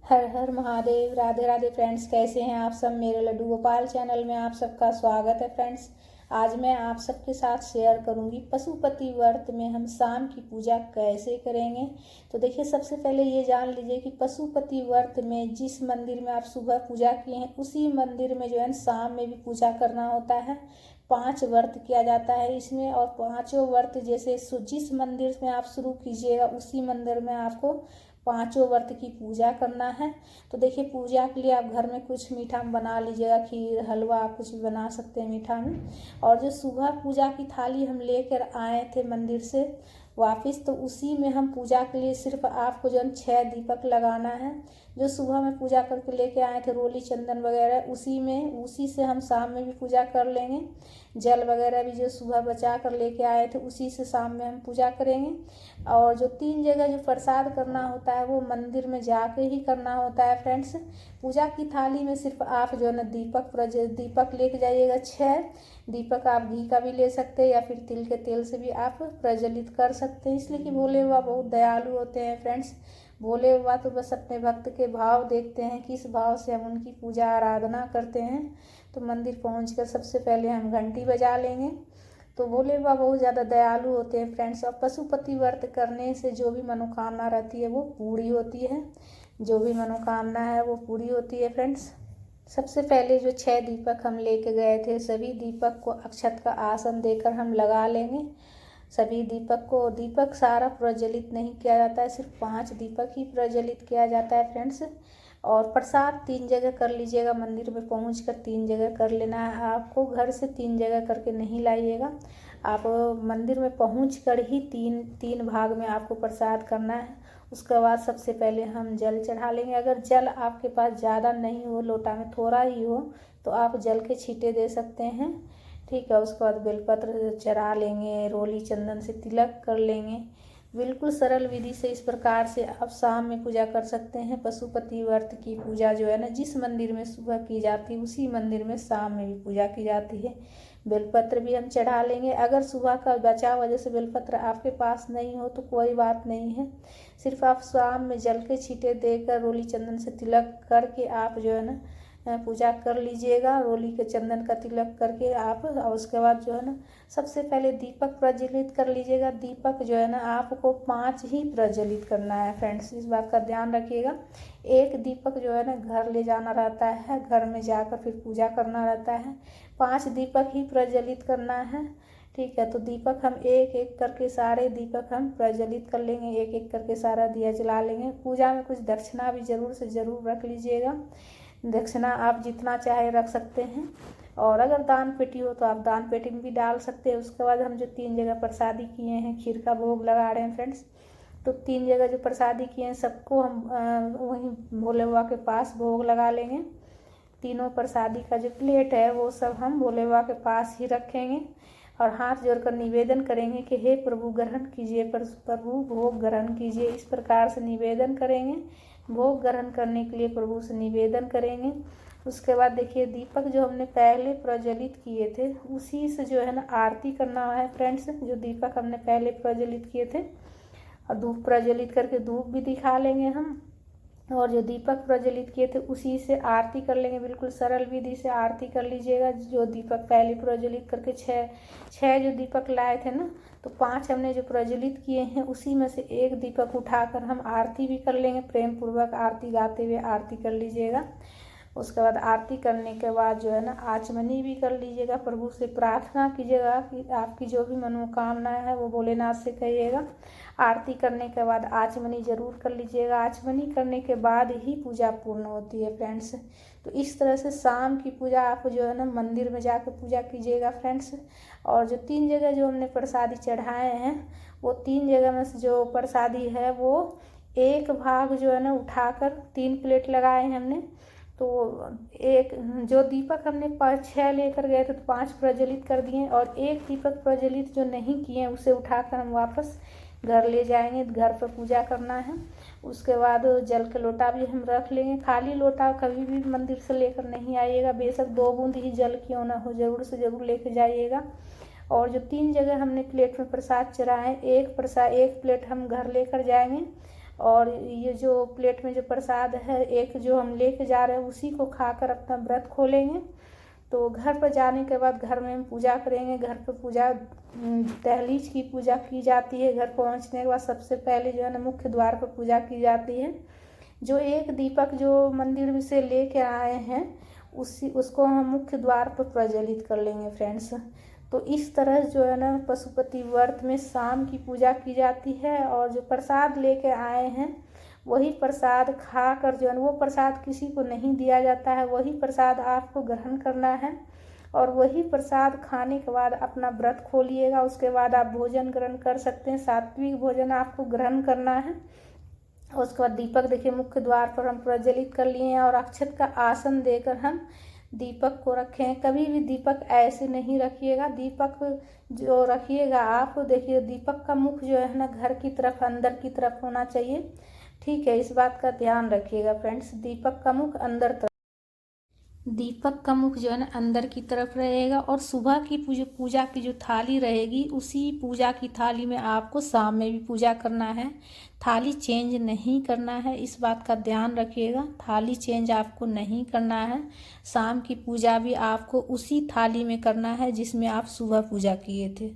हर हर Mahadev. Radhe Radhe friends, कैसे हैं आप सब। मेरे लड्डू गोपाल चैनल में आप सबका स्वागत है फ्रेंड्स। आज मैं आप सबके साथ शेयर करूंगी पशुपति व्रत में हम शाम की पूजा कैसे करेंगे। तो देखिए, सबसे पहले ये जान लीजिए कि पशुपति व्रत में जिस मंदिर में आप सुबह पूजा किए हैं उसी मंदिर में जो है शाम में भी पूजा करना होता है। 5 व्रत किया जाता है इसमें, और पांचों व्रत जैसे जिस मंदिर में आप शुरू कीजिएगा उसी मंदिर में आपको पांचों व्रत की पूजा करना है। तो देखिए, पूजा के लिए आप घर में कुछ मीठा बना लीजिएगा, खीर हलवा आप कुछ भी बना सकते हैं मीठा में। और जो सुबह पूजा की थाली हम लेकर आए थे मंदिर से वापस, तो उसी में हम पूजा के लिए सिर्फ आपको जो 6 दीपक लगाना है। जो सुबह में पूजा करके लेके आए थे रोली चंदन वगैरह, उसी से हम शाम में भी पूजा कर लेंगे। जल वगैरह भी जो सुबह बचा कर लेके आए थे उसी से शाम में हम पूजा करेंगे। और जो 3 जगह जो प्रसाद करना होता है वो मंदिर में जाके ही करना होता है फ्रेंड्स। पूजा की थाली में सिर्फ आप जो है ना दीपक लेके जाइएगा। 6 दीपक आप घी का भी ले सकते हैं या फिर तिल के तेल से भी आप प्रज्वलित कर सकते हैं, इसलिए कि भोले बाबा बहुत दयालु होते हैं फ्रेंड्स। भोले बाबा तो बस अपने भक्त के भाव देखते हैं, किस भाव से हम उनकी पूजा आराधना करते हैं। तो मंदिर पहुंचकर सबसे पहले हम घंटी बजा लेंगे। तो भोले बाबा बहुत ज़्यादा दयालु होते हैं फ्रेंड्स। और पशुपति व्रत करने से जो भी मनोकामना रहती है वो पूरी होती है, जो भी मनोकामना है वो पूरी होती है फ्रेंड्स। सबसे पहले जो 6 दीपक हम लेके गए थे, सभी दीपक को अक्षत का आसन देकर हम लगा लेंगे। सभी दीपक सारा प्रज्वलित नहीं किया जाता है, सिर्फ 5 दीपक ही प्रज्वलित किया जाता है फ्रेंड्स। और प्रसाद 3 जगह कर लीजिएगा, मंदिर में पहुंचकर 3 जगह कर लेना है आपको, घर से 3 जगह करके नहीं लाइएगा। आप मंदिर में पहुंचकर ही तीन भाग में आपको प्रसाद करना है। उसके बाद सबसे पहले हम जल चढ़ा लेंगे। अगर जल आपके पास ज़्यादा नहीं हो, लोटा में थोड़ा ही हो, तो आप जल के छींटे दे सकते हैं, ठीक है। उसके बाद बेलपत्र चढ़ा लेंगे, रोली चंदन से तिलक कर लेंगे। बिल्कुल सरल विधि से इस प्रकार से आप शाम में पूजा कर सकते हैं। पशुपति व्रत की पूजा जो है ना, जिस मंदिर में सुबह की जाती है उसी मंदिर में शाम में भी पूजा की जाती है। बेलपत्र भी हम चढ़ा लेंगे। अगर सुबह का बचा वजह से बेलपत्र आपके पास नहीं हो तो कोई बात नहीं है, सिर्फ आप शाम में जल के छींटे देकर रोली चंदन से तिलक करके आप जो है ना पूजा कर लीजिएगा। रोली के चंदन का तिलक करके आप, और उसके बाद जो है ना सबसे पहले दीपक प्रज्वलित कर लीजिएगा। दीपक जो है ना आपको 5 ही प्रज्वलित करना है फ्रेंड्स, इस बात का ध्यान रखिएगा। एक दीपक जो है ना घर ले जाना रहता है, घर में जाकर फिर पूजा करना रहता है। 5 दीपक ही प्रज्वलित करना है, ठीक है। तो दीपक हम एक एक करके सारे दीपक हम प्रज्वलित कर लेंगे, एक एक करके सारा दिया जला लेंगे। पूजा में कुछ दक्षिणा भी जरूर से ज़रूर रख लीजिएगा। दक्षिणा आप जितना चाहे रख सकते हैं, और अगर दान पेटी हो तो आप दान पेटी में भी डाल सकते हैं। उसके बाद हम जो 3 जगह प्रसादी किए हैं, खीर का भोग लगा रहे हैं फ्रेंड्स। तो 3 जगह जो प्रसादी किए हैं सबको हम वहीं भोले बाबा के पास भोग लगा लेंगे। तीनों प्रसादी का जो प्लेट है वो सब हम भोले बाबा के पास ही रखेंगे और हाथ जोड़कर निवेदन करेंगे कि हे प्रभु ग्रहण कीजिए, प्रभु भोग ग्रहण कीजिए। इस प्रकार से निवेदन करेंगे। भोग ग्रहण करने के लिए प्रभु से निवेदन करेंगे। उसके बाद देखिए, दीपक जो हमने पहले प्रज्वलित किए थे उसी से जो है ना आरती करना है फ्रेंड्स। जो दीपक हमने पहले प्रज्वलित किए थे, और धूप प्रज्वलित करके धूप भी दिखा लेंगे हम, और जो दीपक प्रज्वलित किए थे उसी से आरती कर लेंगे। बिल्कुल सरल विधि से आरती कर लीजिएगा। जो दीपक पहले प्रज्वलित करके 6 जो दीपक लाए थे ना, तो 5 हमने जो प्रज्वलित किए हैं उसी में से एक दीपक उठाकर हम आरती भी कर लेंगे। प्रेम पूर्वक आरती गाते हुए आरती कर लीजिएगा। उसके बाद आरती करने के बाद जो है ना आचमनी भी कर लीजिएगा। प्रभु से प्रार्थना कीजिएगा कि आपकी जो भी मनोकामना है वो भोलेनाथ से कहिएगा। आरती करने के बाद आचमनी जरूर कर लीजिएगा। आचमनी करने के बाद ही पूजा पूर्ण होती है फ्रेंड्स। तो इस तरह से शाम की पूजा आप जो है ना मंदिर में जाकर पूजा कीजिएगा फ्रेंड्स। और जो 3 जगह जो हमने प्रसादी चढ़ाए हैं, वो 3 जगह में से जो प्रसादी है वो एक भाग जो है ना उठाकर 3 प्लेट लगाए हैं हमने। तो एक जो दीपक हमने 6 लेकर गए थे तो 5 प्रज्वलित कर दिए, और एक दीपक प्रज्वलित जो नहीं किए उसे उठाकर हम वापस घर ले जाएंगे। घर पर पूजा करना है। उसके बाद जल के लोटा भी हम रख लेंगे। खाली लोटा कभी भी मंदिर से लेकर नहीं आइएगा, बेशक 2 बूंद ही जल क्यों ना हो, जरूर से जरूर लेके जाइएगा। और जो 3 जगह हमने प्लेट में प्रसाद चढ़ाए, एक प्लेट हम घर लेकर जाएंगे और ये जो प्लेट में जो प्रसाद है एक जो हम लेके जा रहे हैं उसी को खाकर अपना व्रत खोलेंगे। तो घर पर जाने के बाद घर में हम पूजा करेंगे। घर पर पूजा दहलीज की पूजा की जाती है। घर पहुंचने के बाद सबसे पहले जो है ना मुख्य द्वार पर पूजा की जाती है। जो एक दीपक जो मंदिर में से लेके आए हैं उसको हम मुख्य द्वार पर प्रज्वलित कर लेंगे फ्रेंड्स। तो इस तरह जो है ना पशुपति व्रत में शाम की पूजा की जाती है। और जो प्रसाद लेके आए हैं वही प्रसाद खाकर जो है वो प्रसाद किसी को नहीं दिया जाता है, वही प्रसाद आपको ग्रहण करना है। और वही प्रसाद खाने के बाद अपना व्रत खोलिएगा। उसके बाद आप भोजन ग्रहण कर सकते हैं, सात्विक भोजन आपको ग्रहण करना है। उसके बाद दीपक देखिए मुख्य द्वार पर हम प्रज्वलित कर लिए हैं और अक्षत का आसन देकर हम दीपक को रखें। कभी भी दीपक ऐसे नहीं रखिएगा। दीपक जो रखिएगा आप देखिए दीपक का मुख जो है ना घर की तरफ अंदर की तरफ होना चाहिए। ठीक है, इस बात का ध्यान रखिएगा फ्रेंड्स। दीपक का मुख दीपक का मुख जो है ना अंदर की तरफ रहेगा। और सुबह की पूजा की जो थाली रहेगी उसी पूजा की थाली में आपको शाम में भी पूजा करना है। थाली चेंज नहीं करना है, इस बात का ध्यान रखिएगा। थाली चेंज आपको नहीं करना है। शाम की पूजा भी आपको उसी थाली में करना है जिसमें आप सुबह पूजा किए थे।